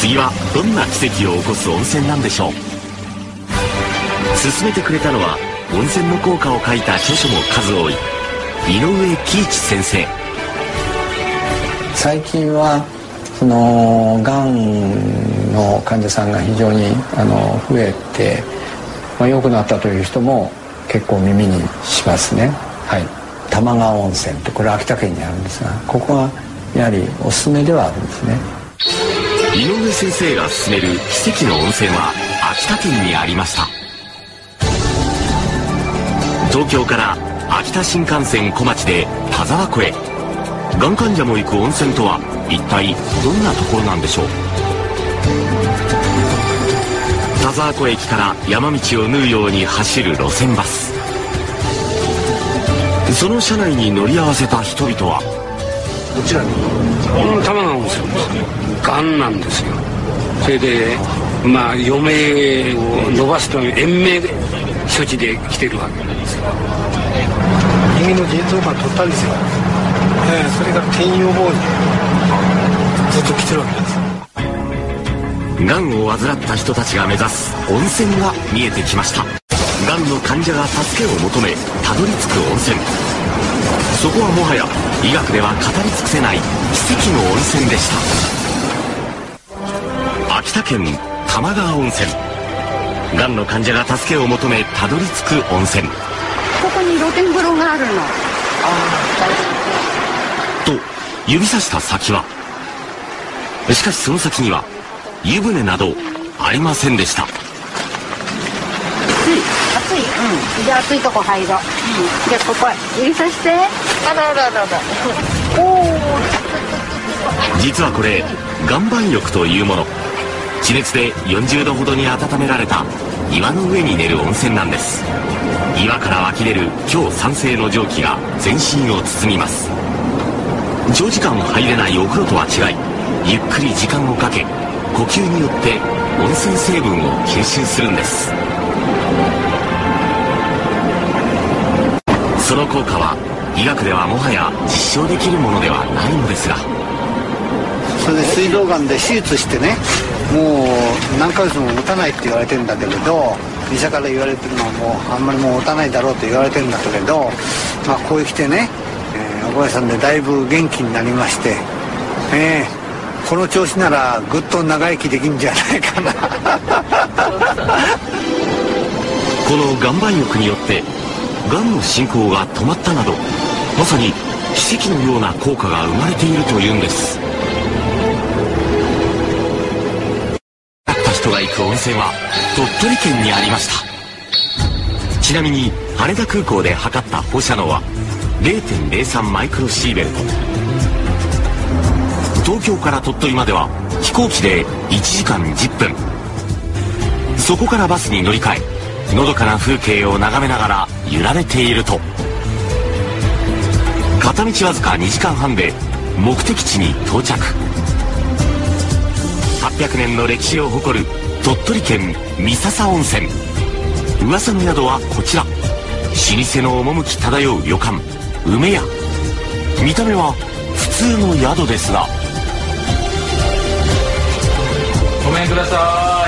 次はどんな奇跡を起こす温泉なんでしょう。勧めてくれたのは温泉の効果を書いた著書も数多い井上喜一先生。最近はがんの患者さんが非常に増えて、良くなったという人も結構耳にしますね。はい、玉川温泉ってこれ秋田県にあるんですが、ここはやはりおすすめではあるんですね。井上先生が勧める奇跡の温泉は秋田県にありました。東京から秋田新幹線小町で田沢湖へ、がん患者も行く温泉とは一体どんなところなんでしょう。田沢湖駅から山道を縫うように走る路線バス、その車内に乗り合わせた人々は、こちらに玉川温泉ですね。がんなんですよ。それで余命を伸ばすため延命処置で来てるわけなんですよ。右の腎臓がん取ったんですよ。それから転移予防にずっと来てるわけです。がんを患った人たちが目指す温泉が見えてきました。がんの患者が助けを求めたどり着く温泉、そこはもはや医学では語り尽くせない奇跡の温泉でした。秋田県玉川温泉、がんの患者が助けを求めたどり着く温泉。ここに露天風呂があるの。と指さした先は、しかしその先には湯船などありませんでした。暑い、じゃあ暑いとこ入ろう。じゃあここ指さして。実はこれ岩盤浴というもの。地熱で40度ほどに温められた岩の上に寝る温泉なんです。岩から湧き出る強酸性の蒸気が全身を包みます。長時間入れないお風呂とは違い、ゆっくり時間をかけ呼吸によって温泉成分を吸収するんです。その効果は医学ではもはや実証できるものではないのですが、それで膵臓がんで手術してね、もう何ヶ月も持たないって言われてるんだけれど、医者から言われてるのはもうあんまりもう持たないだろうと言われてるんだけれど、こういう来てね、おばあさんでだいぶ元気になりまして、この調子ならぐっと長生きできるんじゃないかな。この岩盤浴によってがんの進行が止まったなど、まさに奇跡のような効果が生まれているというんです。人が行く温泉は鳥取県にありました。ちなみに羽田空港で測った放射能は 0.03 マイクロシーベルト。東京から鳥取までは飛行機で1時間10分。そこからバスに乗り換え、のどかな風景を眺めながら揺られていると、片道わずか2時間半で目的地に到着。800年の歴史を誇る鳥取県三笹温泉。噂の宿はこちら、老舗の趣漂う旅館梅屋。見た目は普通の宿ですが、ごめんくださ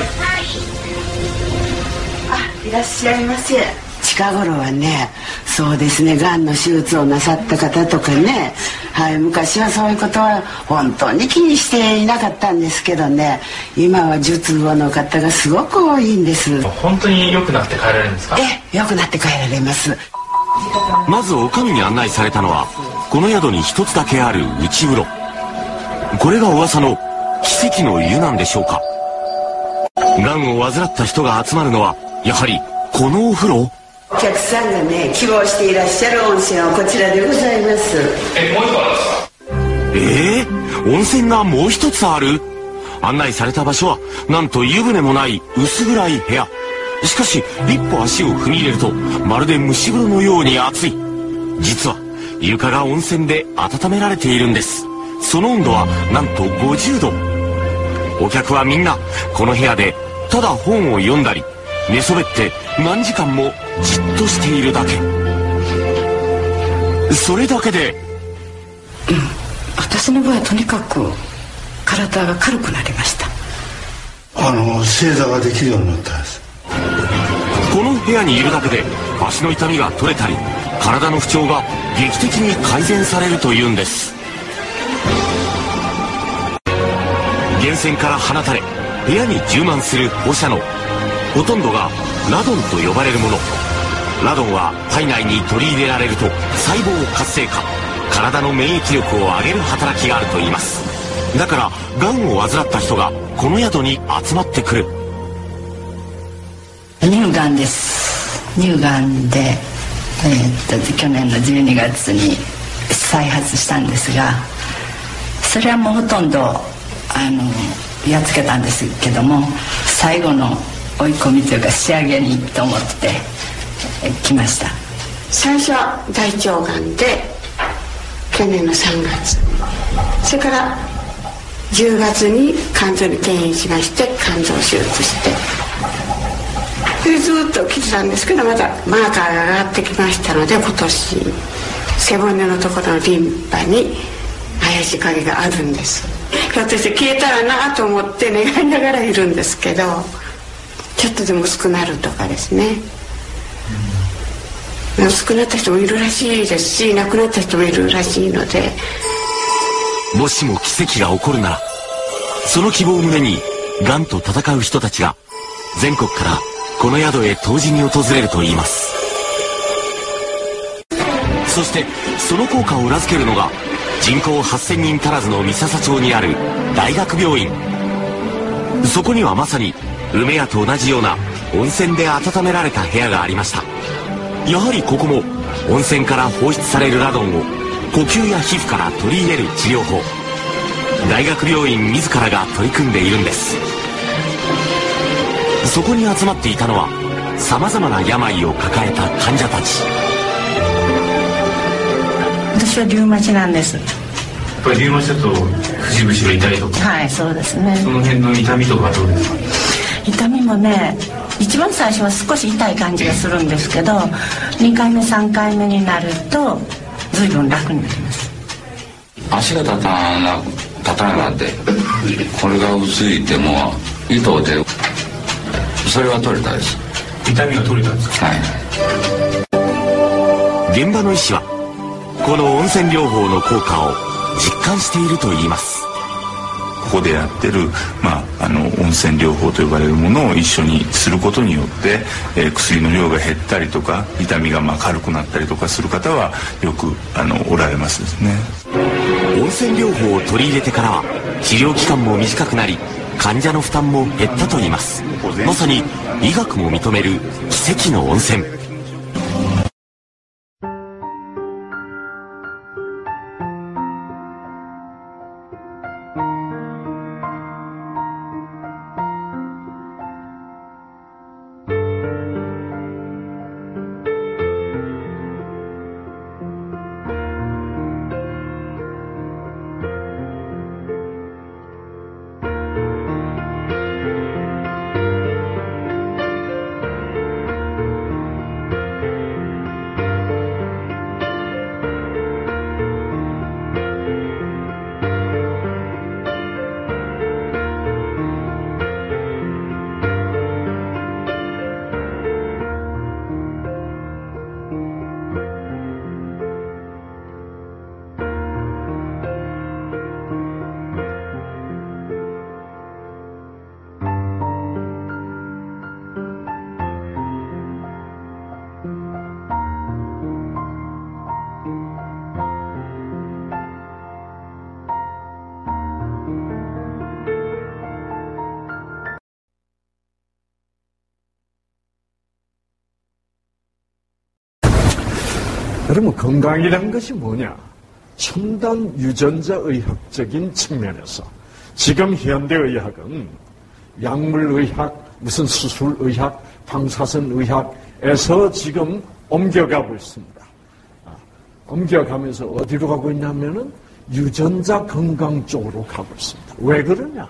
い。いらっしゃいませ。近頃はね、そうですね、がんの手術をなさった方とかね、昔はそういうことは本当に気にしていなかったんですけどね、今は術後の方がすごく多いんです。本当に良くなって帰られるんですか？良くなって帰られます。まずお上に案内されたのは、この宿に一つだけある内風呂。これが噂の奇跡の湯なんでしょうか。がんを患った人が集まるのはやはりこのお風呂。お客さんがね、希望していらっしゃる温泉はこちらでございます。もう一個あるんですか？温泉がもう一つある。案内された場所はなんと湯船もない薄暗い部屋。しかし一歩足を踏み入れるとまるで蒸し風呂のように熱い。実は床が温泉で温められているんです。その温度はなんと50度。お客はみんなこの部屋でただ本を読んだり寝そべって何時間もじっとしているだけ。それだけで、私の場合はとにかく体が軽くなりました。正座ができるようになったんです。この部屋にいるだけで足の痛みが取れたり体の不調が劇的に改善されるというんです。源泉から放たれ部屋に充満する放射能、ほとんどがラドンと呼ばれるもの。ラドンは体内に取り入れられると細胞活性化、体の免疫力を上げる働きがあるといいます。だからがんを患った人がこの宿に集まってくる。乳がんです。乳がんで、去年の12月に再発したんですが、それはもうほとんどやっつけたんですけども、最後の追い込みというか仕上げにと思って来ました。最初は大腸がんで去年の3月、それから10月に肝臓に転移しまして肝臓手術して、それずっと来てたんですけど、またマーカーが上がってきましたので、今年背骨のところのリンパに怪しい影があるんです。ひょっとして消えたらなと思って願いながらいるんですけど、ちょっとでも薄くなるとかですね、薄くなった人もいるらしいですし、亡くなった人もいるらしいので、もしも奇跡が起こるなら、その希望を胸にがんと闘う人たちが全国からこの宿へ湯治に訪れるといいます。そしてその効果を裏付けるのが人口8000人足らずの三笹町にある大学病院。そこにはまさに梅屋と同じような温泉で温められた部屋がありました。やはりここも温泉から放出されるラドンを呼吸や皮膚から取り入れる治療法、大学病院自らが取り組んでいるんです。そこに集まっていたのはさまざまな病を抱えた患者たち。私はリウマチなんです。やっぱりリウマチだと節々が痛いとか。はい、そうですね。その辺の痛みとかはどうですか？痛みもね、一番最初は少し痛い感じがするんですけど、2回目3回目になると随分楽になります。足が立たなくて、これが薄いても糸でそれは取れたです。痛みが取れたんですか？はい。現場の医師はこの温泉療法の効果を実感しているといいます。ここでやってる、温泉療法と呼ばれるものを一緒にすることによって、薬の量が減ったりとか痛みが軽くなったりとかする方はよくおられますですね。温泉療法を取り入れてからは治療期間も短くなり患者の負担も減ったといいます。まさに医学も認める奇跡の温泉。그러면 건강이라는 것이 뭐냐? 첨단 유전자 의학적인 측면에서 지금 현대의학은 약물의학, 무슨 수술의학, 방사선의학에서 지금 옮겨가고 있습니다. 옮겨가면서 어디로 가고 있냐면은 유전자 건강 쪽으로 가고 있습니다. 왜 그러냐?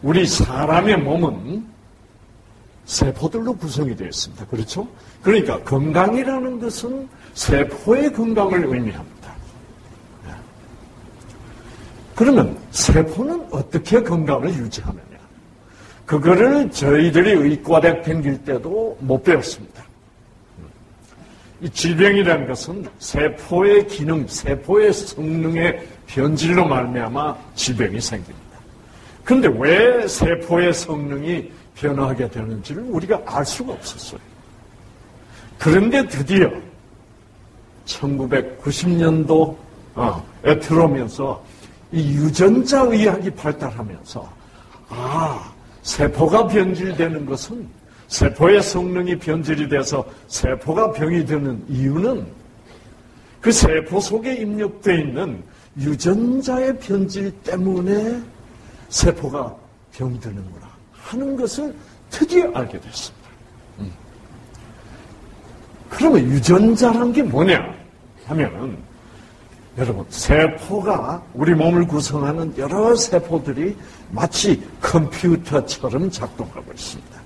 우리 사람의 몸은 세포들로 구성이 되어 있습니다. 그렇죠? 그러니까 건강이라는 것은 세포의 건강을 의미합니다. 그러면 세포는 어떻게 건강을 유지하느냐? 그거를 저희들이 의과대학 다닐 때도 못 배웠습니다. 이 질병이라는 것은 세포의 기능, 세포의 성능의 변질로 말미암아 질병이 생깁니다. 그런데 왜 세포의 성능이 변화하게 되는지를 우리가 알 수가 없었어요. 그런데 드디어 1990년도에 들어오면서 이 유전자 의학이 발달하면서 세포가 변질되는 것은 세포의 성능이 변질이 돼서 세포가 병이 되는 이유는 그 세포 속에 입력되어 있는 유전자의 변질 때문에 세포가 병이 드는구나 하는 것을 드디어 알게 됐습니다. 그러면 유전자란 게 뭐냐 하면은 여러분 세포가 우리 몸을 구성하는 여러 세포들이 마치 컴퓨터처럼 작동하고 있습니다.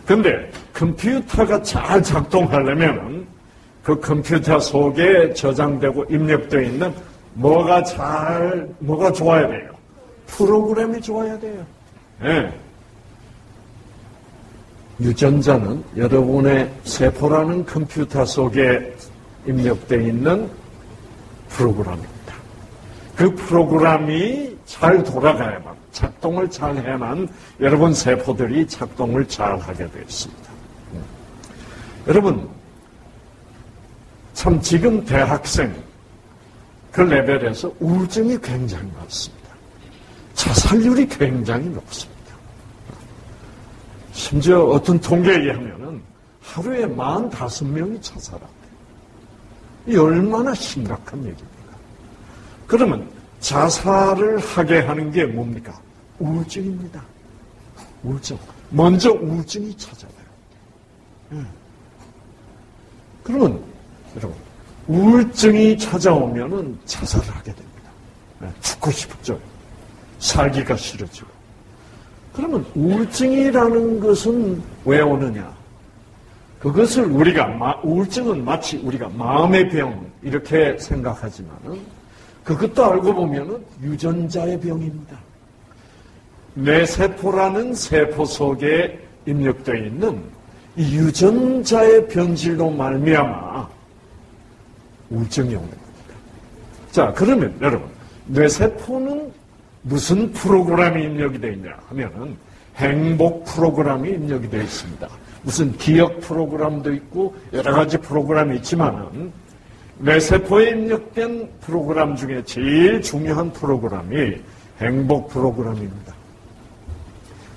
그런데 컴퓨터가 잘 작동하려면 그 컴퓨터 속에 저장되고 입력되어 있는 뭐가 좋아야 돼요? 프로그램이 좋아야 돼요. 네. 유전자는 여러분의 세포라는 컴퓨터 속에 입력되어 있는 프로그램입니다. 그 프로그램이 잘 돌아가야만, 작동을 잘 해야만 여러분 세포들이 작동을 잘 하게 되어 있습니다. 여러분, 참 지금 대학생 그 레벨에서 우울증이 굉장히 많습니다. 자살률이 굉장히 높습니다. 심지어 어떤 통계에 의하면 하루에 45명이 자살한대요. 이 얼마나 심각한 얘기입니까? 그러면 자살을 하게 하는 게 뭡니까? 우울증입니다. 우울증. 먼저 우울증이 찾아와요. 그러면 여러분 우울증이 찾아오면은 자살을 하게 됩니다. 죽고 싶죠. 살기가 싫어지고. 그러면 우울증이라는 것은 왜 오느냐? 그것을 우울증은 마치 우리가 마음의 병 이렇게 생각하지만은 그것도 알고 보면은 유전자의 병입니다. 내 세포라는 세포 속에 입력되어 있는 이 유전자의 변질로 말미암아 우울증이 오는 겁니다. 자, 그러면 여러분, 뇌세포는 무슨 프로그램이 입력이 되어 있냐 하면은 행복 프로그램이 입력이 되어 있습니다. 무슨 기억 프로그램도 있고 여러 가지 프로그램이 있지만은 뇌세포에 입력된 프로그램 중에 제일 중요한 프로그램이 행복 프로그램입니다.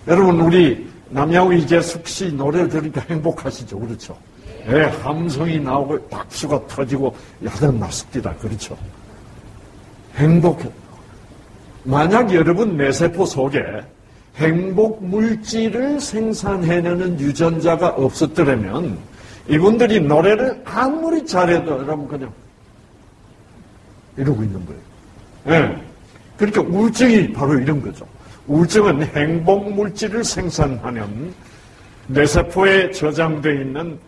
여러분, 우리 남양호 이재숙 씨 노래 들으니까 행복하시죠? 그렇죠? 네, 함성이 나오고 박수가 터지고 야단났습니다. 그렇죠? 행복해. 만약 여러분 뇌세포 속에 행복 물질을 생산해내는 유전자가 없었더라면 이분들이 노래를 아무리 잘해도 여러분 그냥 이러고 있는 거예요. 네. 그러니까 우울증이 바로 이런 거죠. 우울증은 행복 물질을 생산하는 뇌세포에 저장되어 있는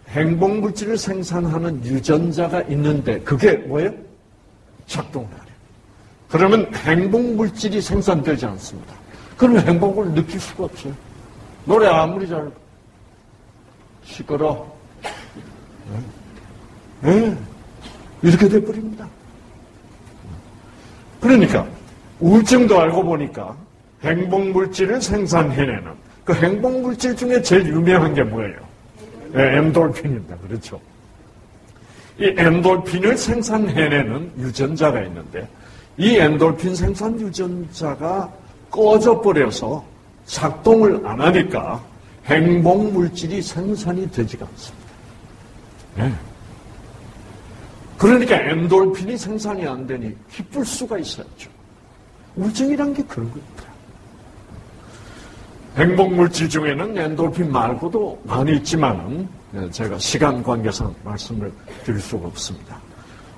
행복 물질을 생산하는 유전자가 있는데 그게 뭐예요? 작동을 안 해요. 그러면 행복 물질이 생산되지 않습니다. 그러면 행복을 느낄 수가 없어요. 노래 아무리 잘 시끄러. 네. 이렇게 돼버립니다. 그러니까 우울증도 알고 보니까 행복 물질을 생산해내는 그 행복 물질 중에 제일 유명한 게 뭐예요? 네, 엔돌핀입니다. 그렇죠? 이 엔돌핀을 생산해내는 유전자가 있는데 이 엔돌핀 생산 유전자가 꺼져버려서 작동을 안 하니까 행복 물질이 생산이 되지가 않습니다. 네. 그러니까 엔돌핀이 생산이 안 되니 기쁠 수가 있어야죠. 우울증이란 게 그런 겁니다. 행복 물질 중에는 엔돌핀 말고도 많이 있지만은 제가 시간 관계상 말씀을 드릴 수가 없습니다.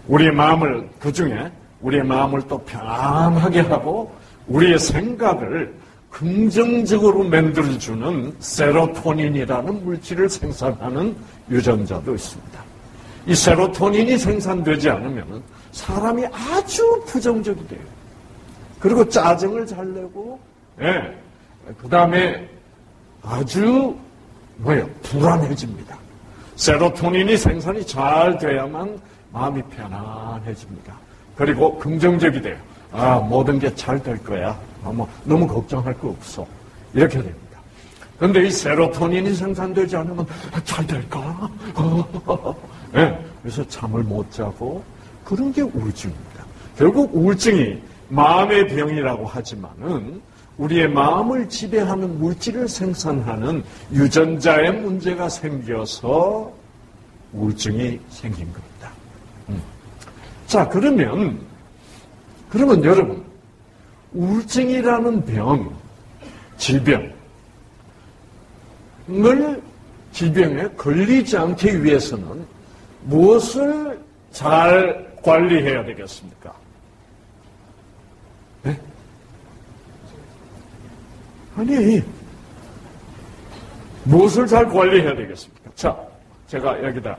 우리의 마음을 그중에 우리의 마음을 또 편안하게 하고 우리의 생각을 긍정적으로 만들어주는 세로토닌이라는 물질을 생산하는 유전자도 있습니다. 이 세로토닌이 생산되지 않으면 사람이 아주 부정적이 돼요. 그리고 짜증을 잘 내고 그 다음에 아주 불안해집니다. 세로토닌이 생산이 잘 돼야만 마음이 편안해집니다. 그리고 긍정적이 돼요. 모든 게 잘 될 거야. 너무 걱정할 거 없어. 이렇게 됩니다. 그런데 이 세로토닌이 생산되지 않으면 잘 될까? 네, 그래서 잠을 못 자고 그런 게 우울증입니다. 결국 우울증이 마음의 병이라고 하지만은 우리의 마음을 지배하는 물질을 생산하는 유전자의 문제가 생겨서 우울증이 생긴 겁니다. 자, 그러면 여러분, 우울증이라는 질병에 걸리지 않기 위해서는 무엇을 잘 관리해야 되겠습니까? 네? 아니, 무엇을 잘 관리해야 되겠습니까? 자, 제가 여기다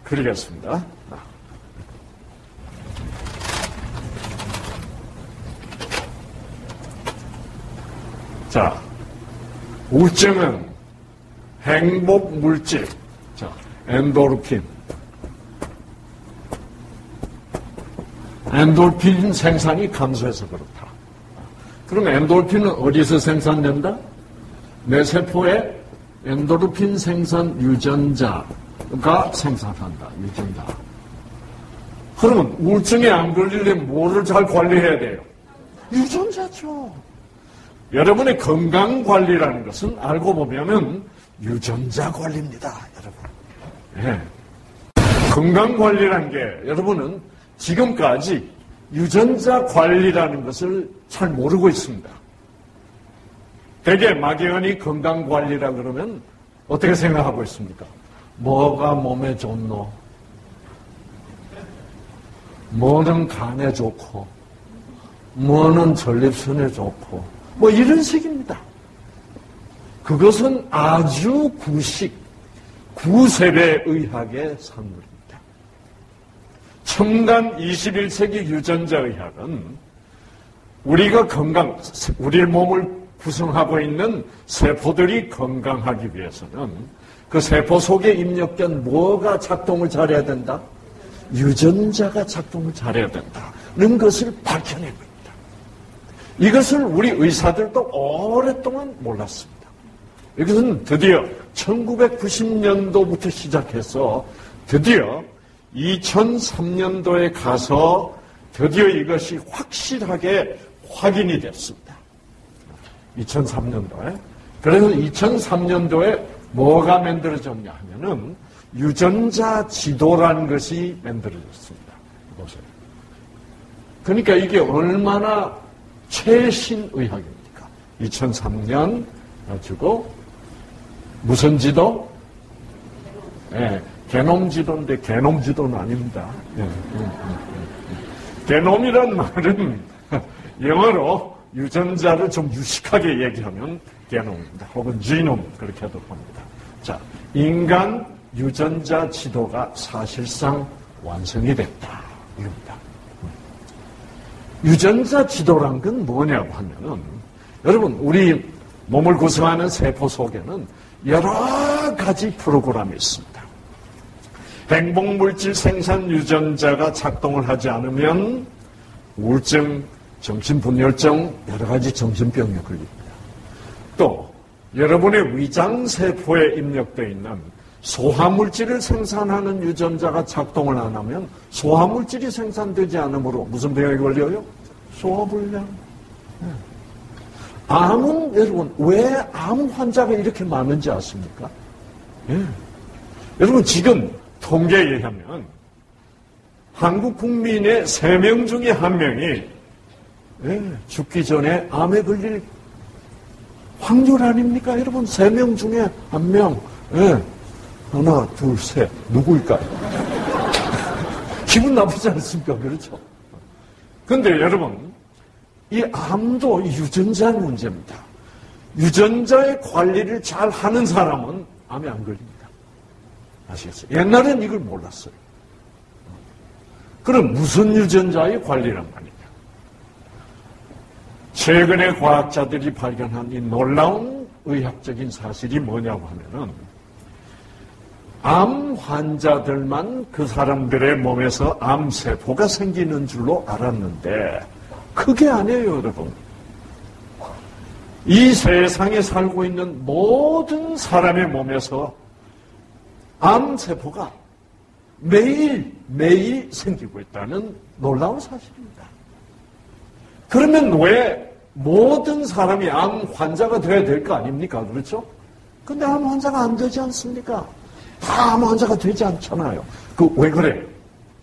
그리겠습니다. 자, 우울증은 행복 물질, 자, 엔도르핀 생산이 감소해서 그렇다. 그럼 엔도르핀은 어디서 생산된다? 내 세포에 엔도르핀 생산 유전자가 생산한다. 유전자. 그러면 우울증에 안 걸리려면 뭐를 잘 관리해야 돼요? 유전자죠. 여러분의 건강관리라는 것은 알고 보면은 유전자 관리입니다, 여러분. 네. 건강관리라는 게 여러분은 지금까지 유전자 관리라는 것을 잘 모르고 있습니다. 되게 막연히 건강관리라 그러면 어떻게 생각하고 있습니까? 뭐가 몸에 좋노? 뭐는 간에 좋고, 뭐는 전립선에 좋고, 이런 식입니다. 그것은 아주 구세대 의학의 산물입니다. 첨단 21세기 유전자 의학은 우리 몸을 구성하고 있는 세포들이 건강하기 위해서는 그 세포 속에 입력된 뭐가 작동을 잘해야 된다? 유전자가 작동을 잘해야 된다는 것을 밝혀낸 겁니다. 이것을 우리 의사들도 오랫동안 몰랐습니다. 이것은 드디어 1990년도부터 시작해서 드디어 2003년도에 가서 드디어 이것이 확실하게 확인이 됐습니다. 2003년도에. 그래서 2003년도에 뭐가 만들어졌냐 하면은 유전자 지도라는 것이 만들어졌습니다. 보세요. 그러니까 이게 얼마나 최신 의학입니까? 2003년 가지고 무슨 지도? 네, 게놈 지도인데 게놈 지도는 아닙니다. 게놈이란 말은 영어로 유전자를 좀 유식하게 얘기하면 게놈입니다. 혹은 지놈 그렇게도 합니다. 자, 인간 유전자 지도가 사실상 완성이 됐다. 이겁니다. 유전자 지도란 건 뭐냐고 하면은 여러분 우리 몸을 구성하는 세포 속에는 여러 가지 프로그램이 있습니다. 행복물질 생산 유전자가 작동을 하지 않으면 우울증, 정신분열증, 여러 가지 정신병에 걸립니다. 또 여러분의 위장세포에 입력되어 있는 소화물질을 생산하는 유전자가 작동을 안 하면 소화물질이 생산되지 않으므로 무슨 병에 걸려요? 소화불량. 암은 여러분 왜 암 환자가 이렇게 많은지 아십니까? 여러분 지금 통계에 의하면 한국 국민의 3명 중에 1명이 죽기 전에 암에 걸릴 확률 아닙니까? 여러분 3명 중에 1명. 하나, 둘, 셋. 누구일까요? 기분 나쁘지 않습니까? 그렇죠? 근데 여러분, 이 암도 유전자 문제입니다. 유전자의 관리를 잘 하는 사람은 암에 안 걸립니다. 아시겠어요? 옛날엔 이걸 몰랐어요. 그럼 무슨 유전자의 관리란 말이냐? 최근에 과학자들이 발견한 이 놀라운 의학적인 사실이 뭐냐고 하면은 암 환자들만 그 사람들의 몸에서 암세포가 생기는 줄로 알았는데 그게 아니에요, 여러분. 이 세상에 살고 있는 모든 사람의 몸에서 암세포가 매일 생기고 있다는 놀라운 사실입니다. 그러면 왜 모든 사람이 암 환자가 되어야 될 거 아닙니까? 그렇죠? 근데 암 환자가 안 되지 않습니까? 다 암 환자가 되지 않잖아요. 왜 그래?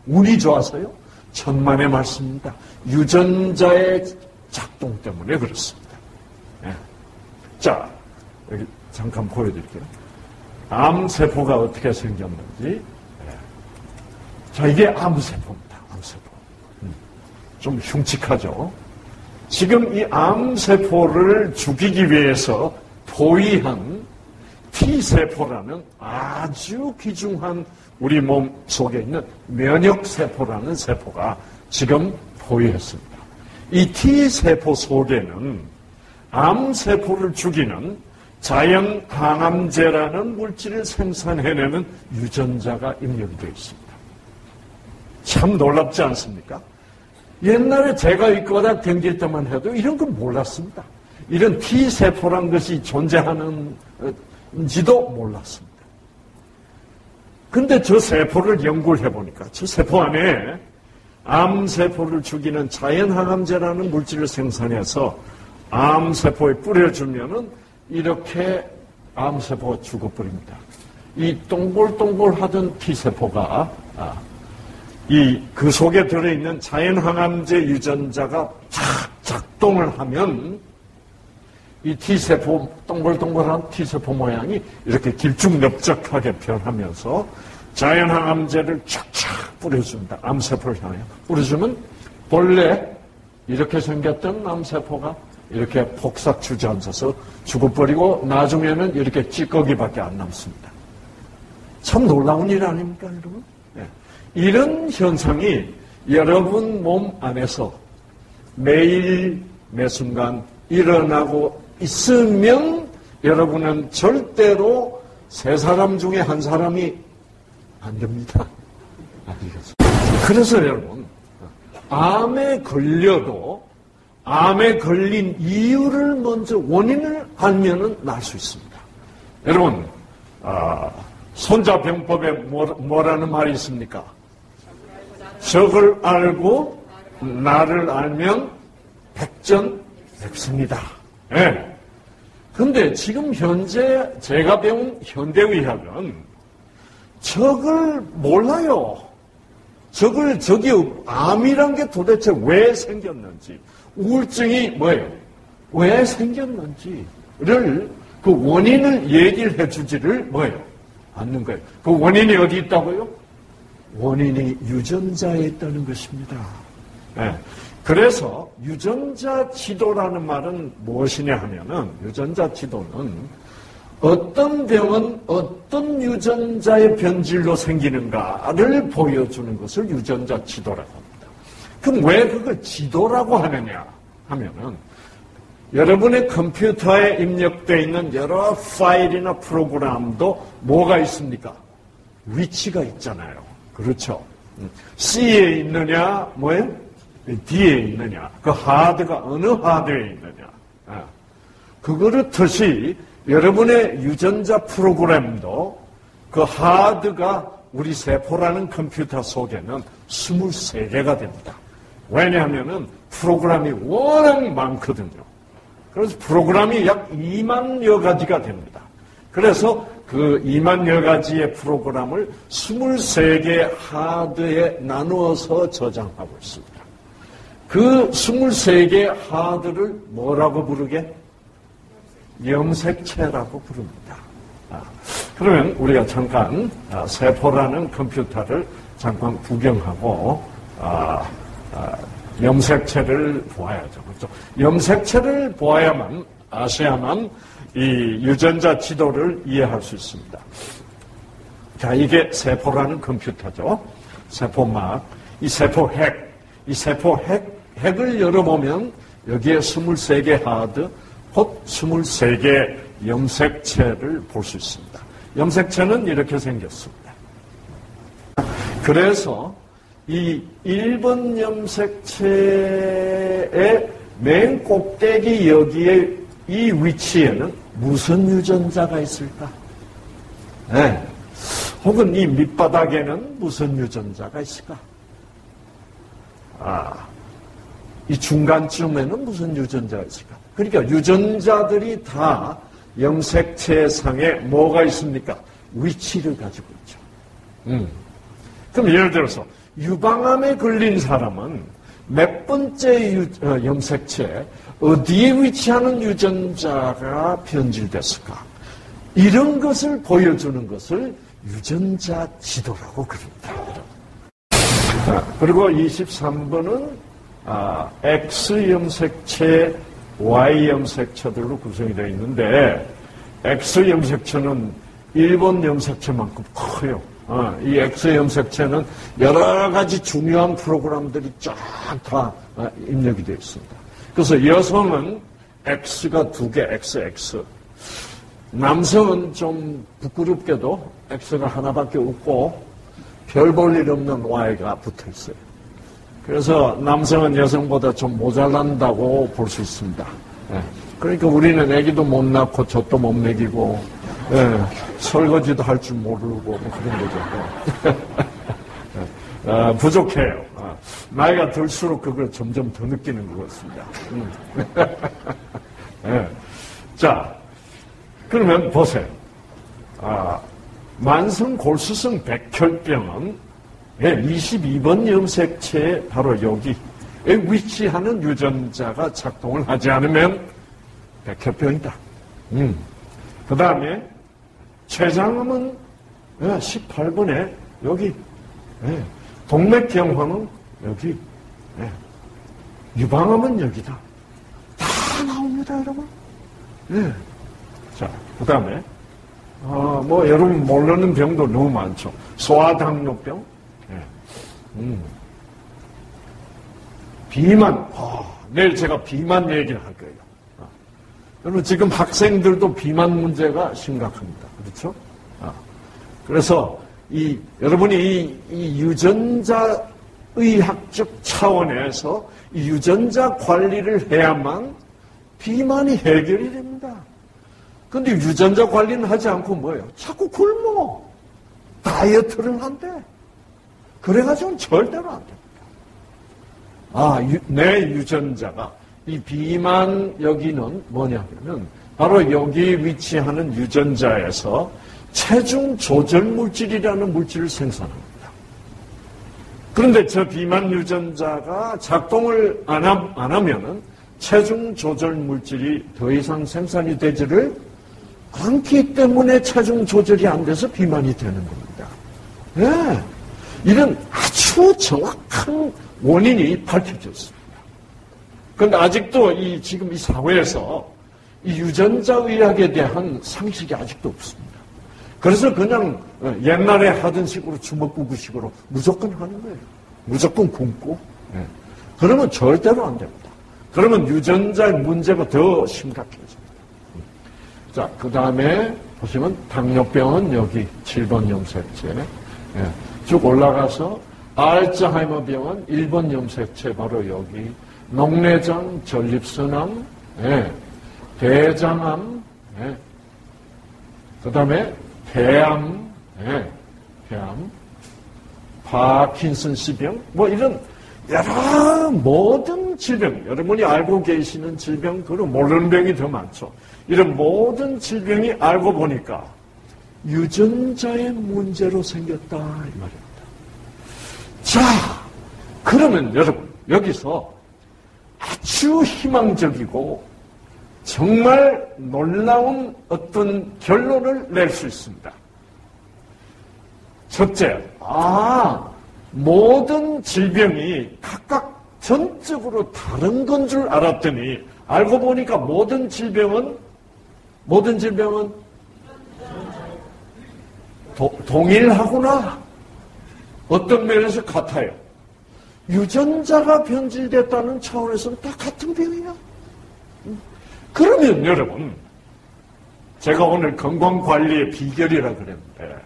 운이 좋아서요? 천만의 말씀입니다. 유전자의 작동 때문에 그렇습니다. 네. 자, 여기 잠깐 보여드릴게요. 암세포가 어떻게 생겼는지. 네. 자, 이게 암세포입니다. 암세포. 좀 흉측하죠? 지금 이 암세포를 죽이기 위해서 포위한 T세포라는 아주 귀중한 우리 몸 속에 있는 면역세포라는 세포가 지금 포위했습니다. 이 T세포 속에는 암세포를 죽이는 자연항암제라는 물질을 생산해내는 유전자가 입력이 되어 있습니다. 참 놀랍지 않습니까? 옛날에 제가 이거다 댕길 때만 해도 이런 건 몰랐습니다. 이런 T세포란 것이 존재하는지도 몰랐습니다. 근데 저 세포를 연구를 해보니까 저 세포 안에 암세포를 죽이는 자연항암제라는 물질을 생산해서 암세포에 뿌려주면은 이렇게 암세포가 죽어버립니다. 이 동글동글하던 T세포가 그 속에 들어있는 자연항암제 유전자가 작동을 하면 이 T세포, 동글동글한 T세포 모양이 이렇게 길쭉넓적하게 변하면서 자연항암제를 착착 뿌려줍니다. 암세포를 향해 뿌려주면 본래 이렇게 생겼던 암세포가 이렇게 폭삭 주저앉아서 죽어버리고 나중에는 이렇게 찌꺼기밖에 안 남습니다. 참 놀라운 일 아닙니까, 여러분? 네. 이런 현상이 여러분 몸 안에서 매일 매순간 일어나고 있으면 여러분은 절대로 세 사람 중에 한 사람이 안 됩니다. 아시겠습니까? 그래서 여러분, 암에 걸려도 암에 걸린 이유를 먼저 원인을 알면은 날 수 있습니다. 여러분, 손자병법에 뭐라는 말이 있습니까? 적을 알고 나를 알면 백전백승이다. 네. 근데 지금 현재 제가 배운 현대의학은 적을 몰라요. 저기 암이란 게 도대체 왜 생겼는지, 우울증이 뭐예요? 왜 생겼는지를 그 원인을 얘기를 해주지를 뭐예요? 않는 거예요. 그 원인이 어디 있다고요? 원인이 유전자에 있다는 것입니다. 네. 그래서 유전자 지도라는 말은 무엇이냐 하면은 유전자 지도는 어떤 병은 어떤 유전자의 변질로 생기는가를 보여주는 것을 유전자 지도라고 합니다. 그럼 왜 그걸 지도라고 하느냐 하면은 여러분의 컴퓨터에 입력되어 있는 여러 파일이나 프로그램도 뭐가 있습니까? 위치가 있잖아요. 그렇죠? C에 있느냐, 뭐예요? D에 있느냐, 그 하드가 어느 하드에 있느냐. 그렇듯이 여러분의 유전자 프로그램도 그 하드가 우리 세포라는 컴퓨터 속에는 23개가 됩니다. 왜냐하면은 프로그램이 워낙 많거든요. 그래서 프로그램이 약 2만여 가지가 됩니다. 그래서 그 2만여 가지의 프로그램을 23개 하드에 나누어서 저장하고 있습니다. 그 23개 하드를 뭐라고 부르게? 염색체라고 부릅니다. 그러면 우리가 잠깐 세포라는 컴퓨터를 잠깐 구경하고 염색체를 보아야죠. 그렇죠? 염색체를 보아야만 아셔야만 이 유전자 지도를 이해할 수 있습니다. 자, 이게 세포라는 컴퓨터죠. 세포막, 이 세포 핵을 열어보면 여기에 23개 하드, 곧 23개 염색체를 볼 수 있습니다. 염색체는 이렇게 생겼습니다. 그래서 이 1번 염색체의 맨 꼭대기 여기에 이 위치에는 무슨 유전자가 있을까? 네. 혹은 이 밑바닥에는 무슨 유전자가 있을까? 이 중간쯤에는 무슨 유전자가 있을까? 그러니까 유전자들이 다 염색체상에 뭐가 있습니까? 위치를 가지고 있죠. 그럼 예를 들어서 유방암에 걸린 사람은 몇 번째 염색체, 어디에 위치하는 유전자가 변질됐을까? 이런 것을 보여주는 것을 유전자 지도라고 그럽니다. 그리고 23번은 X 염색체, Y 염색체들로 구성이 되어 있는데 X 염색체는 1번 염색체만큼 커요. 이 X 염색체는 여러 가지 중요한 프로그램들이 쫙 다 입력이 되어 있습니다. 그래서 여성은 X가 2개, XX. 남성은 좀 부끄럽게도 X가 하나밖에 없고 별 볼 일 없는 Y가 붙어 있어요. 그래서 남성은 여성보다 좀 모자란다고 볼 수 있습니다. 그러니까 우리는 아기도 못 낳고 젖도 못 먹이고 설거지도 할 줄 모르고 뭐 그런 거죠. 부족해요. 나이가 들수록 그걸 점점 더 느끼는 것 같습니다. 자, 그러면 보세요. 만성 골수성 백혈병은 22번 염색체에 바로 여기에 위치하는 유전자가 작동을 하지 않으면 백혈병이다. 그 다음에 췌장암은 18번에 여기, 동맥경화는 여기, 유방암은 여기다. 다 나옵니다, 여러분. 자, 그 다음에 뭐 여러분 모르는 병도 너무 많죠. 소아당뇨병, 비만. 내일 제가 비만 얘기를 할 거예요. 여러분 지금 학생들도 비만 문제가 심각합니다. 그렇죠? 그래서 여러분이 이 유전자 의학적 차원에서 이 유전자 관리를 해야만 비만이 해결이 됩니다. 근데 유전자 관리는 하지 않고 뭐예요? 자꾸 굶어. 다이어트를 한대. 그래가지고는 절대로 안 됩니다. 내 유전자가 이 비만 여기는 뭐냐면은 바로 여기 위치하는 유전자에서 체중 조절 물질이라는 물질을 생산합니다. 그런데 저 비만 유전자가 작동을 안 하면은 체중 조절 물질이 더 이상 생산이 되지를 않기 때문에 체중 조절이 안 돼서 비만이 되는 겁니다. 이런 아주 정확한 원인이 밝혀졌습니다. 그런데 아직도 지금 이 사회에서 이 유전자 의학에 대한 상식이 아직도 없습니다. 그래서 그냥 옛날에 하던 식으로 주먹구구식으로 무조건 하는 거예요. 무조건 굶고. 그러면 절대로 안 됩니다. 그러면 유전자의 문제가 더 심각해집니다. 자, 그 다음에 보시면 당뇨병은 여기 7번 염색체. 쭉 올라가서 알츠하이머 병은 1번 염색체 바로 여기. 녹내장, 전립선암, 대장암, 그 다음에 폐암, 파킨슨씨병, 뭐 이런 여러 모든 질병, 여러분이 알고 계시는 질병, 그리고 모르는 병이 더 많죠. 이런 모든 질병이 알고 보니까 유전자의 문제로 생겼다 이 말입니다. 자, 그러면 여러분 여기서 아주 희망적이고 정말 놀라운 어떤 결론을 낼 수 있습니다. 첫째, 모든 질병이 각각 전적으로 다른 건 줄 알았더니 알고 보니까 모든 질병은 동일하구나. 어떤 면에서 같아요. 유전자가 변질됐다는 차원에서는 다 같은 병이야. 그러면 여러분, 제가 오늘 건강관리의 비결이라 그랬는데,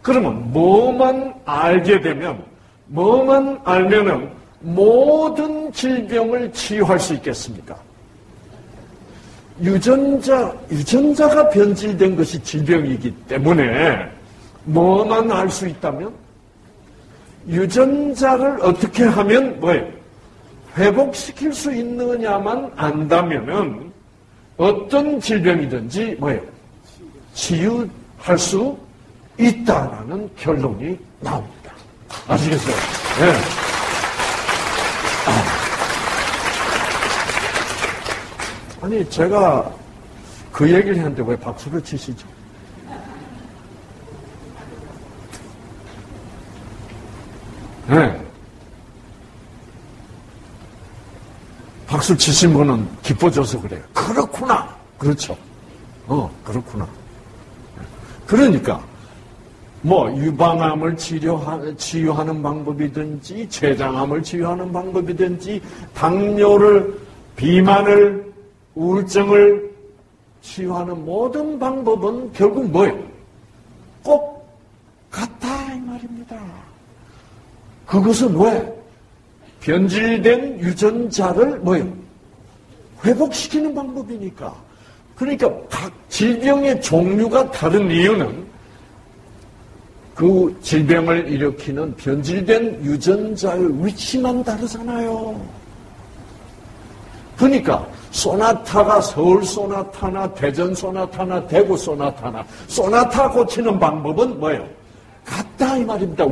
그러면 뭐만 알게 되면, 뭐만 알면은 모든 질병을 치유할 수 있겠습니까? 유전자가 변질된 것이 질병이기 때문에 뭐만 알 수 있다면 유전자를 어떻게 하면 뭐예요? 회복시킬 수 있느냐만 안다면은 어떤 질병이든지 뭐예요? 치유할 수 있다라는 결론이 나옵니다. 아시겠어요? 네. 아니, 제가 그 얘기를 했는데 왜 박수를 치시죠? 네. 박수 치신 분은 기뻐져서 그래요. 그렇구나. 그렇죠. 그렇구나. 그러니까, 유방암을 치유하는 방법이든지, 췌장암을 치유하는 방법이든지, 당뇨를, 비만을, 우울증을 치유하는 모든 방법은 결국 뭐예요? 꼭 같다, 이 말입니다. 그것은 왜? 변질된 유전자를 뭐예요? 회복시키는 방법이니까. 그러니까 각 질병의 종류가 다른 이유는 그 질병을 일으키는 변질된 유전자의 위치만 다르잖아요. 그러니까 소나타가 서울 소나타나 대전 소나타나 대구 소나타나 소나타 고치는 방법은 뭐예요? 같다 이 말입니다.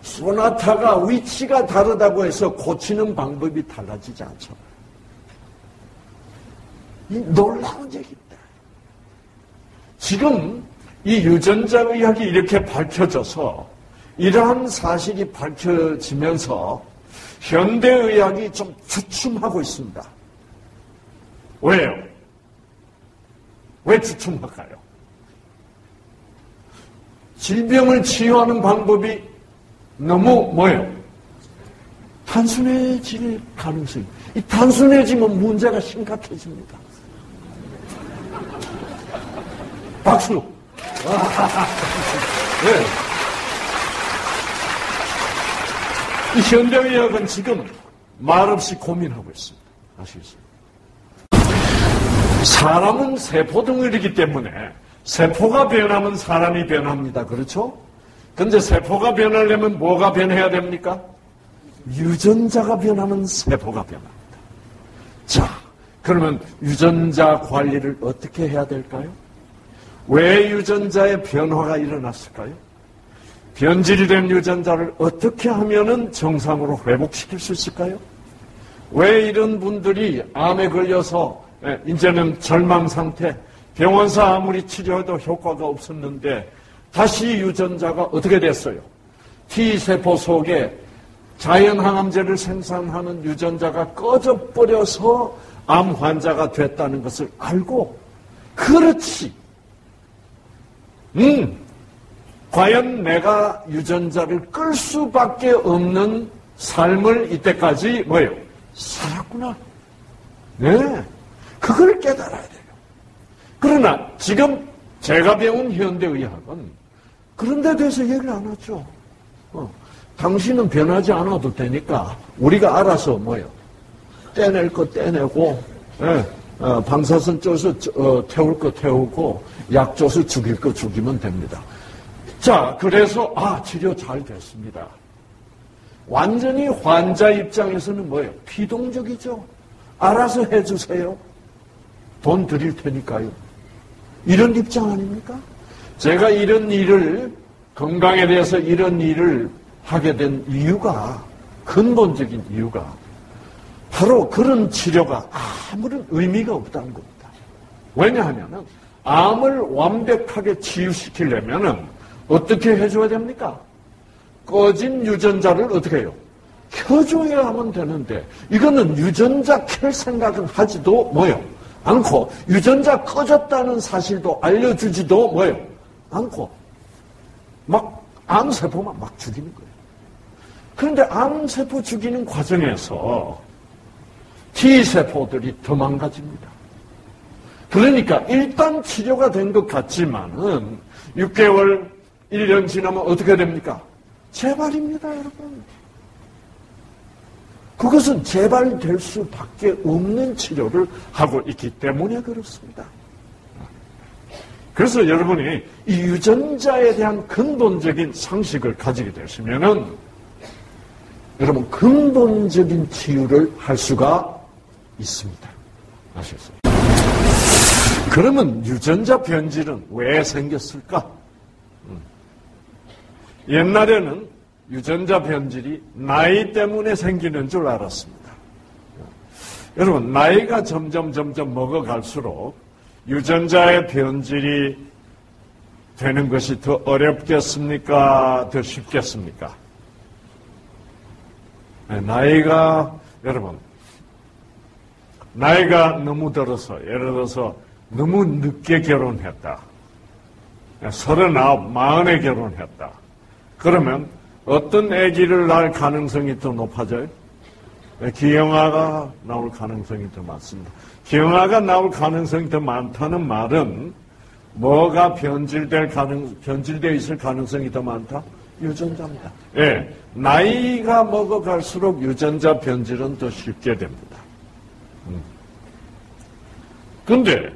소나타가 위치가 다르다고 해서 고치는 방법이 달라지지 않죠. 이 놀라운 얘기입니다. 지금 이 유전자의학이 이렇게 밝혀져서 이러한 사실이 밝혀지면서 현대의학이 좀 주춤하고 있습니다. 왜요? 왜 주춤할까요? 질병을 치유하는 방법이 너무 뭐예요? 단순해질 가능성이. 이 단순해지면 문제가 심각해집니다. 박수. 네. 이 현대의학은 지금 말없이 고민하고 있습니다. 아시겠어요? 사람은 세포덩어리이기 때문에 세포가 변하면 사람이 변합니다. 그렇죠? 근데 세포가 변하려면 뭐가 변해야 됩니까? 유전자가 변하면 세포가 변합니다. 자, 그러면 유전자 관리를 어떻게 해야 될까요? 왜 유전자의 변화가 일어났을까요? 변질된 유전자를 어떻게 하면은 정상으로 회복시킬 수 있을까요? 왜 이런 분들이 암에 걸려서 이제는 절망 상태, 병원에서 아무리 치료해도 효과가 없었는데 다시 유전자가 어떻게 됐어요? T세포 속에 자연항암제를 생산하는 유전자가 꺼져버려서 암 환자가 됐다는 것을 알고 그렇지. 과연 내가 유전자를 끌 수밖에 없는 삶을 이때까지 뭐예요? 살았구나. 네. 그걸 깨달아야 돼요. 그러나 지금 제가 배운 현대의학은 그런 데 대해서 얘기를 안 하죠. 당신은 변하지 않아도 되니까 우리가 알아서 뭐예요? 떼낼 거 떼내고 방사선 쪼서 태울 거 태우고 약 줘서 죽일 거 죽이면 됩니다. 자, 그래서 치료 잘 됐습니다. 완전히 환자 입장에서는 뭐예요? 피동적이죠. 알아서 해주세요. 돈 드릴 테니까요. 이런 입장 아닙니까? 제가 이런 일을, 건강에 대해서 이런 일을 하게 된 이유가, 근본적인 이유가 바로 그런 치료가 아무런 의미가 없다는 겁니다. 왜냐하면 암을 완벽하게 치유시키려면 어떻게 해줘야 됩니까? 꺼진 유전자를 어떻게 해요? 켜줘야 하면 되는데 이거는 유전자 켤 생각은 하지도 뭐예요? 않고 유전자 꺼졌다는 사실도 알려주지도 뭐예요? 않고 막 암세포만 막 죽이는 거예요. 그런데 암세포 죽이는 과정에서 T세포들이 더 망가집니다. 그러니까 일단 치료가 된 것 같지만은 6개월, 1년 지나면 어떻게 됩니까? 재발입니다, 여러분. 그것은 재발될 수밖에 없는 치료를 하고 있기 때문에 그렇습니다. 그래서 여러분이 이 유전자에 대한 근본적인 상식을 가지게 되시면은 여러분 근본적인 치유를 할 수가 있습니다. 아시겠어요? 그러면 유전자 변질은 왜 생겼을까? 옛날에는 유전자 변질이 나이 때문에 생기는 줄 알았습니다. 여러분, 나이가 점점 먹어갈수록 유전자의 변질이 되는 것이 더 어렵겠습니까? 더 쉽겠습니까? 여러분, 나이가 너무 들어서, 예를 들어서 너무 늦게 결혼했다. 39, 40에 결혼했다. 그러면 어떤 아기를 낳을 가능성이 더 높아져요? 기형아가 나올 가능성이 더 많습니다. 기형아가 나올 가능성이 더 많다는 말은 뭐가 변질되어 있을 가능성이 더 많다? 유전자입니다. 예, 나이가 먹어갈수록 유전자 변질은 더 쉽게 됩니다. 근데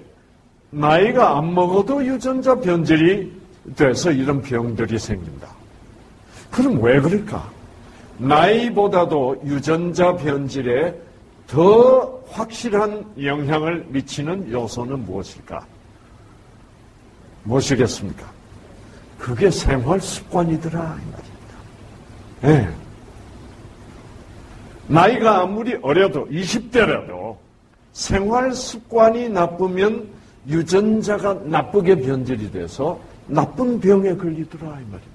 나이가 안 먹어도 유전자 변질이 돼서 이런 병들이 생긴다. 그럼 왜 그럴까? 나이보다도 유전자 변질에 더 확실한 영향을 미치는 요소는 무엇일까? 무엇이겠습니까? 그게 생활 습관이더라 이 말입니다. 네. 나이가 아무리 어려도 20대라도 생활 습관이 나쁘면 유전자가 나쁘게 변질이 돼서 나쁜 병에 걸리더라 이 말입니다.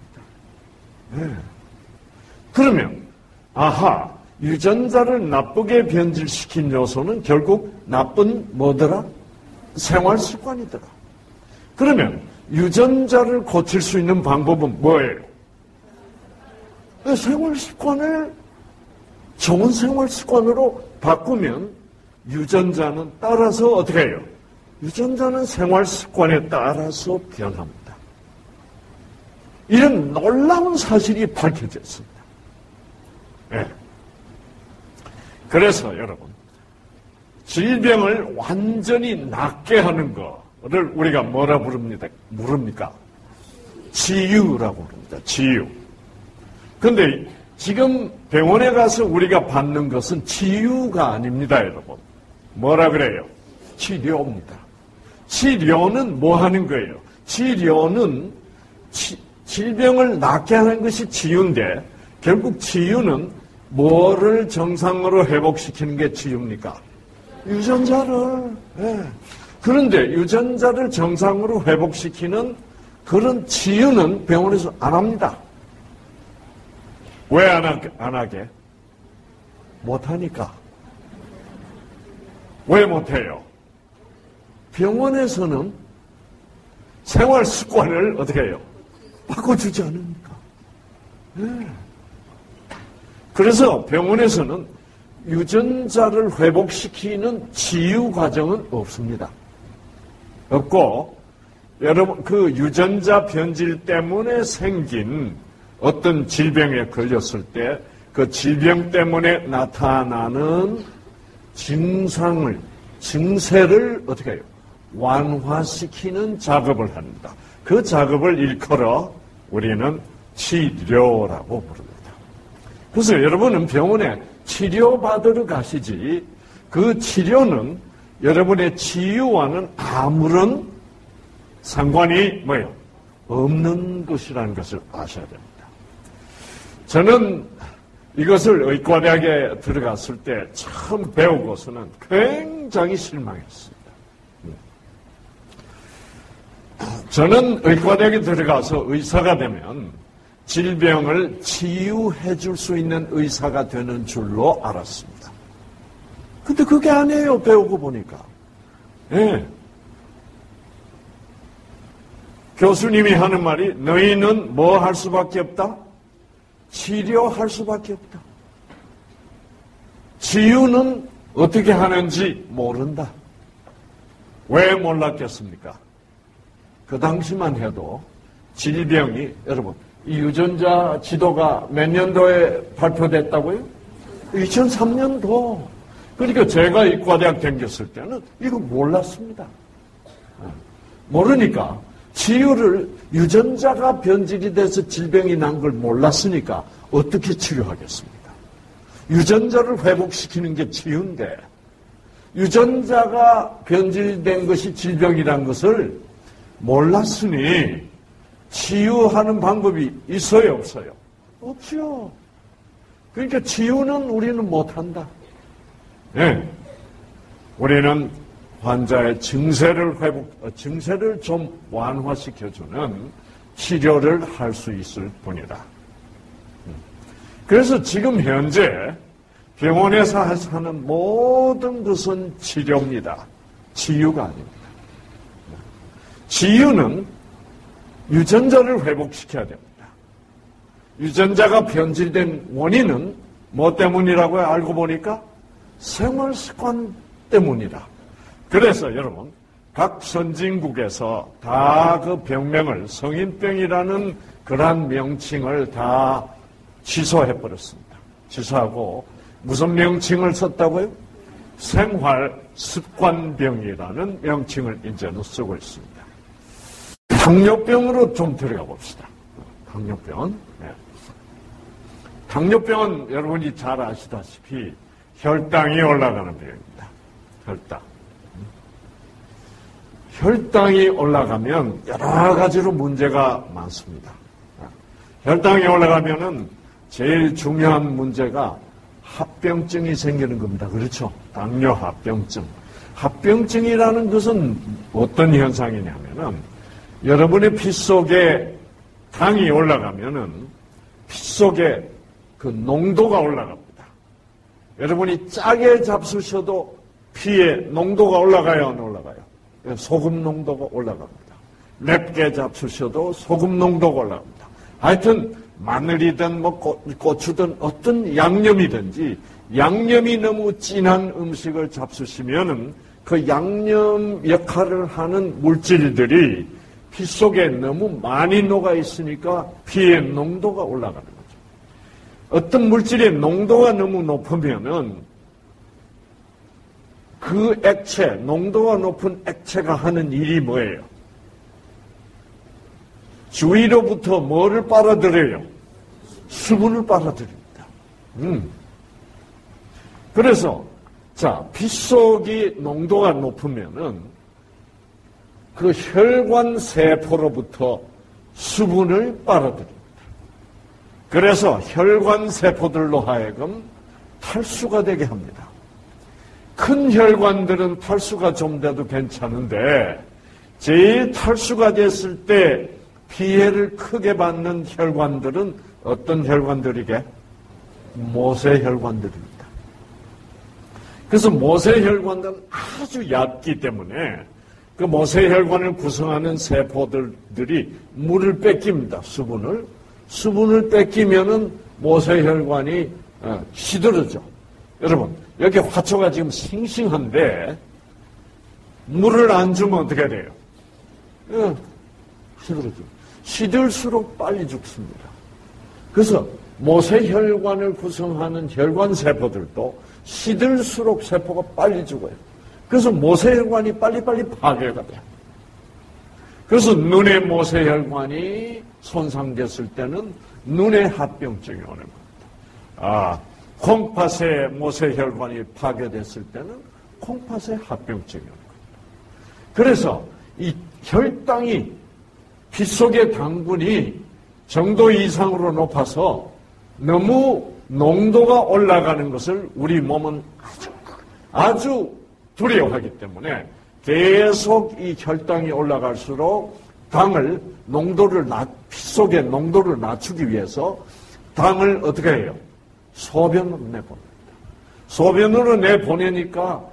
네. 그러면 유전자를 나쁘게 변질시킨 요소는 결국 나쁜 뭐더라? 생활 습관이더라. 그러면 유전자를 고칠 수 있는 방법은 뭐예요? 생활 습관을 좋은 생활 습관으로 바꾸면 유전자는 따라서 어떻게 해요? 유전자는 생활 습관에 따라서 변합니다. 이런 놀라운 사실이 밝혀졌습니다. 네. 그래서 여러분, 질병을 완전히 낫게 하는 거를 우리가 뭐라 부릅니까? 치유라고 부릅니다. 치유. 근데 지금 병원에 가서 우리가 받는 것은 치유가 아닙니다, 여러분. 뭐라 그래요? 치료입니다. 치료는 뭐 하는 거예요? 치료는 질병을 낫게 하는 것이 치유인데 결국 치유는 뭐를 정상으로 회복시키는 게 치유입니까? 유전자를. 네. 그런데 유전자를 정상으로 회복시키는 그런 치유는 병원에서 안 합니다. 왜 안 하게? 못하니까. 왜 못해요? 병원에서는 생활 습관을 어떻게 해요? 바꿔주지 않으니까. 네. 그래서 병원에서는 유전자를 회복시키는 치유 과정은 없습니다. 없고, 여러분, 그 유전자 변질 때문에 생긴 어떤 질병에 걸렸을 때 그 질병 때문에 나타나는 증세를 어떻게 해요? 완화시키는 작업을 합니다. 그 작업을 일컬어 우리는 치료라고 부릅니다. 그래서 여러분은 병원에 치료받으러 가시지 그 치료는 여러분의 치유와는 아무런 상관이 뭐예요? 없는 것이라는 것을 아셔야 됩니다. 저는 이것을 의과대학에 들어갔을 때 처음 배우고서는 굉장히 실망했습니다. 저는 의과대학에 들어가서 의사가 되면 질병을 치유해 줄 수 있는 의사가 되는 줄로 알았습니다. 근데 그게 아니에요, 배우고 보니까. 네. 교수님이 하는 말이 너희는 뭐 할 수밖에 없다? 치료할 수밖에 없다. 치유는 어떻게 하는지 모른다. 왜 몰랐겠습니까? 그 당시만 해도 질병이, 여러분, 이 유전자 지도가 몇 년도에 발표됐다고요? 2003년도. 그러니까 제가 이과대학 다녔을 때는 이거 몰랐습니다. 모르니까 치유를, 유전자가 변질이 돼서 질병이 난 걸 몰랐으니까 어떻게 치료하겠습니까? 유전자를 회복시키는 게 치유인데, 유전자가 변질된 것이 질병이란 것을 몰랐으니 치유하는 방법이 있어요, 없어요? 없죠. 그러니까 치유는 우리는 못한다. 네. 우리는 환자의 증세를 좀 완화시켜주는 치료를 할 수 있을 뿐이다. 그래서 지금 현재 병원에서 하는 모든 것은 치료입니다. 치유가 아닙니다. 치유는 유전자를 회복시켜야 됩니다. 유전자가 변질된 원인은 뭐 때문이라고요? 알고 보니까 생활습관 때문이다. 그래서 여러분, 각 선진국에서 다 그 병명을 성인병이라는 그러한 명칭을 다 취소해버렸습니다. 취소하고 무슨 명칭을 썼다고요? 생활습관병이라는 명칭을 이제는 쓰고 있습니다. 당뇨병으로 좀 들어가 봅시다. 당뇨병. 네. 당뇨병은 여러분이 잘 아시다시피 혈당이 올라가는 병입니다. 혈당. 혈당이 올라가면 여러 가지로 문제가 많습니다. 혈당이 올라가면은 제일 중요한 문제가 합병증이 생기는 겁니다. 그렇죠? 당뇨 합병증. 합병증이라는 것은 어떤 현상이냐면은 여러분의 피 속에 당이 올라가면은 피 속에 그 농도가 올라갑니다. 여러분이 짜게 잡수셔도 피에 농도가 올라가요, 안 올라가요? 소금 농도가 올라갑니다. 맵게 잡수셔도 소금 농도가 올라갑니다. 하여튼 마늘이든 뭐 고추든 어떤 양념이든지 양념이 너무 진한 음식을 잡수시면은 그 양념 역할을 하는 물질들이 피 속에 너무 많이 녹아 있으니까 피의 농도가 올라가는 거죠. 어떤 물질의 농도가 너무 높으면은 그 액체, 농도가 높은 액체가 하는 일이 뭐예요? 주위로부터 뭐를 빨아들여요? 수분을 빨아들입니다. 그래서 자, 피 속이 농도가 높으면은 그 혈관 세포로부터 수분을 빨아들입니다. 그래서 혈관 세포들로 하여금 탈수가 되게 합니다. 큰 혈관들은 탈수가 좀 돼도 괜찮은데 제일 탈수가 됐을 때 피해를 크게 받는 혈관들은 어떤 혈관들이게? 모세혈관들입니다. 그래서 모세혈관들은 아주 얕기 때문에 그 모세혈관을 구성하는 세포들이 물을 뺏깁니다. 수분을 뺏기면은 모세혈관이 시들어져. 여러분, 여기 화초가 지금 싱싱한데 물을 안 주면 어떻게 돼요? 시들어져. 시들수록 빨리 죽습니다. 그래서 모세혈관을 구성하는 혈관 세포들도 시들수록 세포가 빨리 죽어요. 그래서 모세혈관이 빨리빨리 파괴가 돼요. 그래서 눈의 모세혈관이 손상됐을 때는 눈의 합병증이 오는 겁니다. 콩팥의 모세혈관이 파괴됐을 때는 콩팥의 합병증이 오는 겁니다. 그래서 이 혈당이 피 속의 당분이 정도 이상으로 높아서 너무 농도가 올라가는 것을 우리 몸은 아주 두려워하기 때문에 계속 이 혈당이 올라갈수록 당을 피 속의 농도를 낮추기 위해서 당을 어떻게 해요? 소변으로 내보냅니다. 소변으로 내보내니까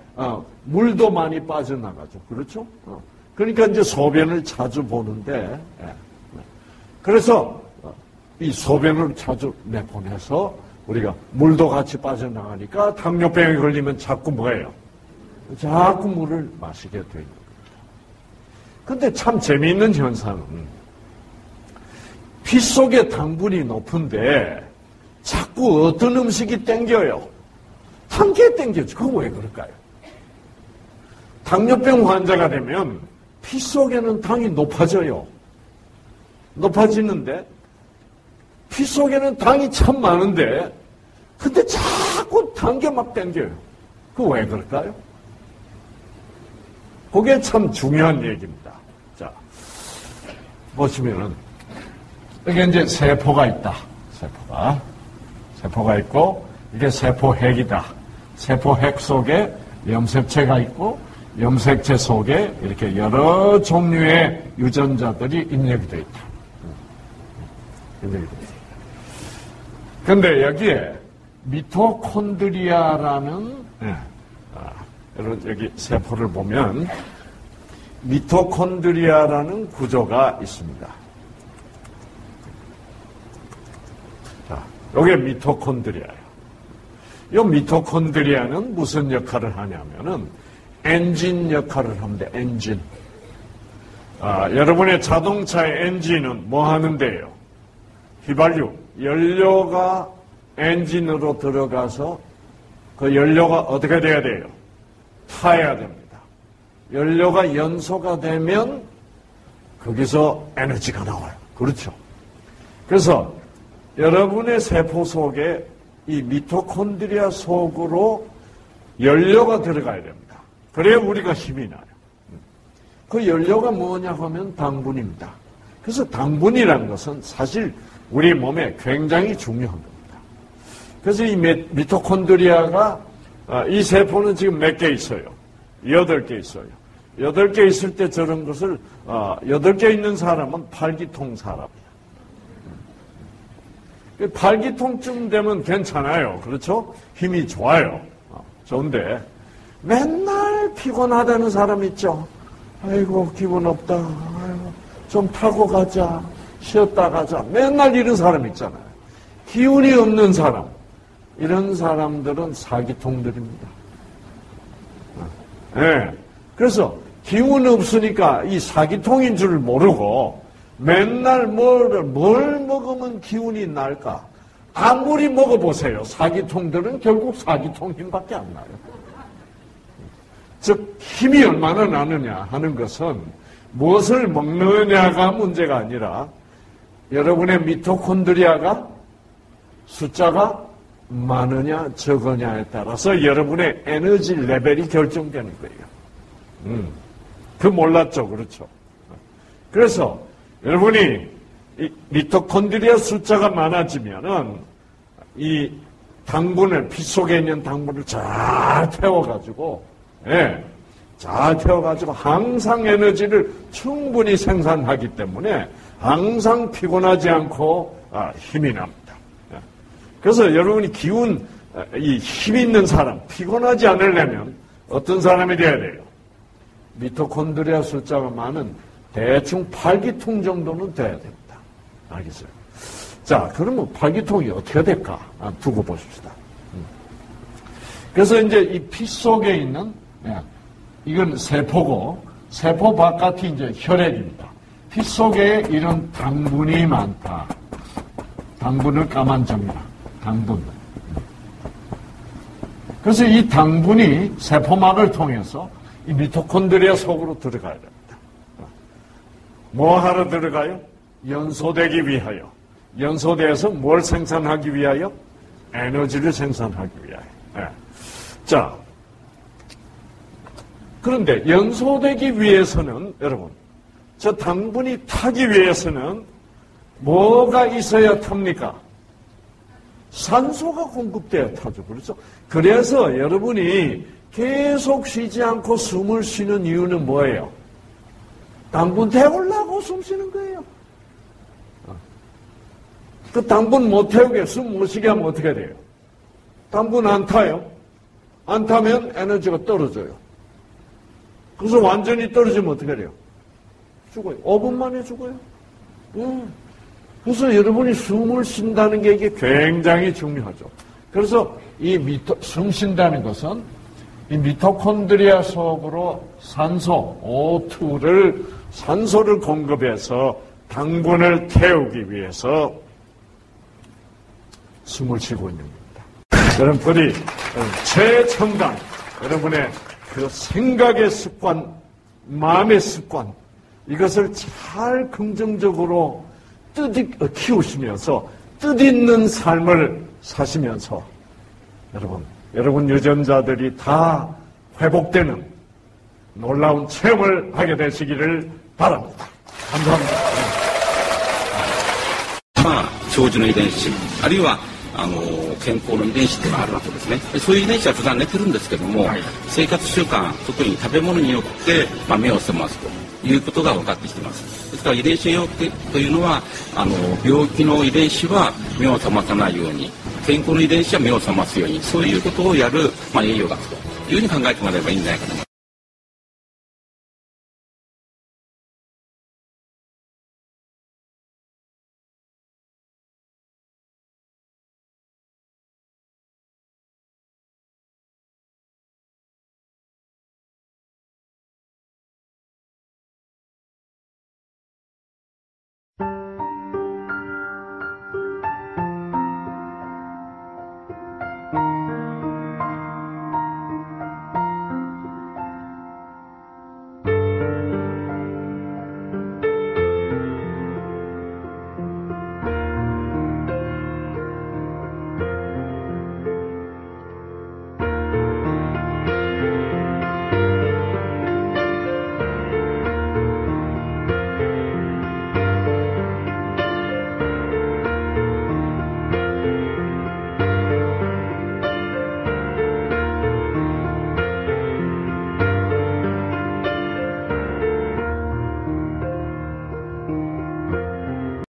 물도 많이 빠져나가죠. 그렇죠? 그러니까 이제 소변을 자주 보는데 그래서 이 소변을 자주 내보내서 우리가 물도 같이 빠져나가니까 당뇨병에 걸리면 자꾸 뭐예요? 자꾸 물을 마시게 되는 겁니다. 근데 참 재미있는 현상은 피 속에 당분이 높은데 자꾸 어떤 음식이 땡겨요? 단 게 땡겨죠. 그거 왜 그럴까요? 당뇨병 환자가 되면 피 속에는 당이 높아져요. 높아지는데 피 속에는 당이 참 많은데 근데 자꾸 단 게 막 땡겨요. 그거 왜 그럴까요? 그게 참 중요한 얘기입니다. 자, 보시면은 여기 이제 세포가 있다. 세포가 있고 이게 세포핵이다. 세포핵 속에 염색체가 있고 염색체 속에 이렇게 여러 종류의 유전자들이 입력이 되어 있다. 그런데 여기에 미토콘드리아라는 여러분 여기 세포를 보면 미토콘드리아라는 구조가 있습니다. 자, 여기에 미토콘드리아예요. 이 미토콘드리아는 무슨 역할을 하냐면은 엔진 역할을 합니다. 엔진. 여러분의 자동차의 엔진은 뭐 하는데요? 휘발유, 연료가 엔진으로 들어가서 그 연료가 어떻게 돼야 돼요? 타야 됩니다. 연료가 연소가 되면 거기서 에너지가 나와요. 그렇죠? 그래서 여러분의 세포 속에 이 미토콘드리아 속으로 연료가 들어가야 됩니다. 그래야 우리가 힘이 나요. 그 연료가 뭐냐 하면 당분입니다. 그래서 당분이라는 것은 사실 우리 몸에 굉장히 중요한 겁니다. 그래서 이 미토콘드리아가 이 세포는 지금 몇 개 있어요? 8개 있어요. 8개 있을 때 저런 것을 8개 있는 사람은 팔기통 사람이에요. 8기통쯤 되면 괜찮아요. 그렇죠? 힘이 좋아요. 좋은데 맨날 피곤하다는 사람 있죠? 아이고 기분 없다. 아이고, 좀 타고 가자. 쉬었다 가자. 맨날 이런 사람 있잖아요. 기운이 없는 사람. 이런 사람들은 사기통들입니다. 네. 그래서 기운 없으니까 이 사기통인 줄 모르고 맨날 뭘 먹으면 기운이 날까? 아무리 먹어보세요. 사기통들은 결국 사기통 힘밖에 안 나요. 즉 힘이 얼마나 나느냐 하는 것은 무엇을 먹느냐가 문제가 아니라 여러분의 미토콘드리아가 숫자가 많으냐 적으냐에 따라서 여러분의 에너지 레벨이 결정되는 거예요. 그 몰랐죠? 그렇죠? 그래서 여러분이 이 미토콘드리아 숫자가 많아지면은 이 당분을 피 속에 있는 당분을 잘 태워가지고, 잘 태워가지고 항상 에너지를 충분히 생산하기 때문에 항상 피곤하지 않고 힘이 납니다. 그래서 여러분이 이 힘 있는 사람, 피곤하지 않으려면 어떤 사람이 돼야 돼요? 미토콘드리아 숫자가 많은 대충 8기통 정도는 돼야 됩니다. 알겠어요? 자, 그러면 8기통이 어떻게 될까? 두고 보십시다. 그래서 이제 이 피 속에 있는, 이건 세포고, 세포 바깥이 이제 혈액입니다. 피 속에 이런 당분이 많다. 당분을 까만 점이야. 당분. 그래서 이 당분이 세포막을 통해서 이 미토콘드리아 속으로 들어가야 됩니다. 뭐 하러 들어가요? 연소되기 위하여. 연소돼서 뭘 생산하기 위하여? 에너지를 생산하기 위하여. 자, 그런데 연소되기 위해서는 여러분, 저 당분이 타기 위해서는 뭐가 있어야 탑니까? 산소가 공급돼야 타죠. 그렇죠? 그래서 여러분이 계속 쉬지 않고 숨을 쉬는 이유는 뭐예요? 당분 태우려고 숨 쉬는 거예요. 그 당분 못 태우게 숨 못 쉬게 하면 어떻게 돼요? 당분 안 타요. 안 타면 에너지가 떨어져요. 그래서 완전히 떨어지면 어떻게 돼요? 죽어요. 5분 만에 죽어요. 그래서 여러분이 숨을 쉰다는 게 이게 굉장히 중요하죠. 그래서 이 숨 쉰다는 것은 이 미토콘드리아 속으로 산소를 공급해서 당분을 태우기 위해서 숨을 쉬고 있는 겁니다. 여러분들이 최첨단, 여러분의 그 생각의 습관, 마음의 습관, 이것을 잘 긍정적으로 키우시면서 뜻있는 삶을 사시면서 여러분 유전자들이 다 회복되는 놀라운 체험을 하게 되시기를 바랍니다. 감사합니다. 長寿の遺伝子、あるいは健康の遺伝子っていうのがあるわけですね。そういう遺伝子は普段寝てるんですけども、生活習慣、特に食べ物によって、目を覚ますということが分かってきています。ですから遺伝子栄養というのは病気の遺伝子は目を覚まさないように、健康の遺伝子は目を覚ますように、そういうことをやる、栄養学というふうに考えてもらえばいいんじゃないかと思います。